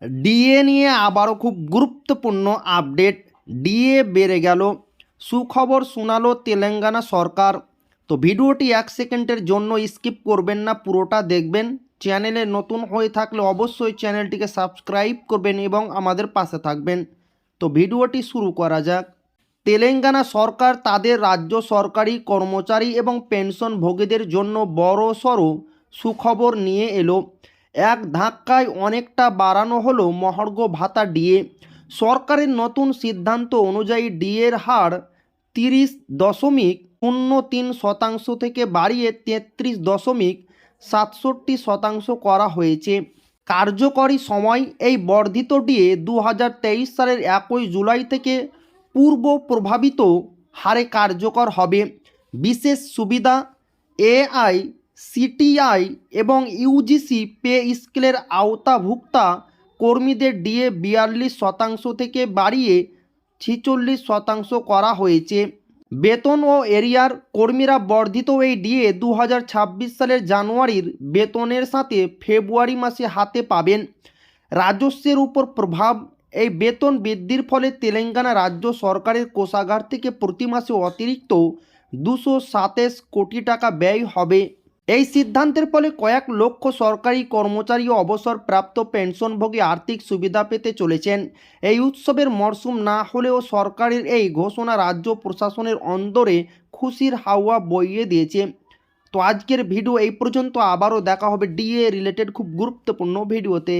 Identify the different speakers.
Speaker 1: DA নিয়ে আবারও খুব গুরুত্বপূর্ণ আপডেট। ডিএ বেড়ে গেল, সুখবর শোনালো তেলেঙ্গানা সরকার। তো ভিডিওটি 1 সেকেন্ডের জন্য স্কিপ করবেন না, পুরোটা দেখবেন। চ্যানেলে নতুন হয়ে থাকলে অবশ্যই চ্যানেলটিকে সাবস্ক্রাইব করবেন এবং আমাদের পাশে থাকবেন। তো ভিডিওটি শুরু করা যাক। তেলেঙ্গানা সরকার তাদের রাজ্য সরকারি কর্মচারী এবং পেনশনভোগীদের জন্য বড়সড় সুখবর নিয়ে এলো। এক ধাক্কায় অনেকটা বাড়ানো হলো মহার্ঘ ভাতা ডিএ। সরকারের নতুন সিদ্ধান্ত অনুযায়ী ডিএর হার 30.03% থেকে বাড়িয়ে 33.67% করা হয়েছে। কার্যকরী সময় এই বর্ধিত ডিএ 2023 সালের 1 জুলাই থেকে পূর্ব প্রভাবিত হারে কার্যকর হবে। বিশেষ সুবিধা, এআইসিটিআই এবং ইউজিসি পে স্কেলের আওতাভুক্তা কর্মীদের ডিএ 42% থেকে বাড়িয়ে 46% করা হয়েছে। বেতন ও এরিয়ার কর্মীরা বর্ধিত এই ডিএ 2026 সালের জানুয়ারির বেতনের সাথে ফেব্রুয়ারি মাসে হাতে পাবেন। রাজস্বের উপর প্রভাব, এই বেতন বৃদ্ধির ফলে তেলেঙ্গানা রাজ্য সরকারের কোষাগার থেকে প্রতি মাসে অতিরিক্ত 227 কোটি টাকা ব্যয় হবে। এই সিদ্ধান্তের ফলে কয়েক লক্ষ সরকারি কর্মচারী ও অবসরপ্রাপ্ত পেনশনভোগী আর্থিক সুবিধা পেতে চলেছেন। এই উৎসবের মরশুম না হলেও সরকারের এই ঘোষণা রাজ্য প্রশাসনের অন্দরে খুশির হাওয়া বইয়ে দিয়েছে। তো আজকের ভিডিও এই পর্যন্ত, আবারও দেখা হবে ডিএ রিলেটেড খুব গুরুত্বপূর্ণ ভিডিওতে।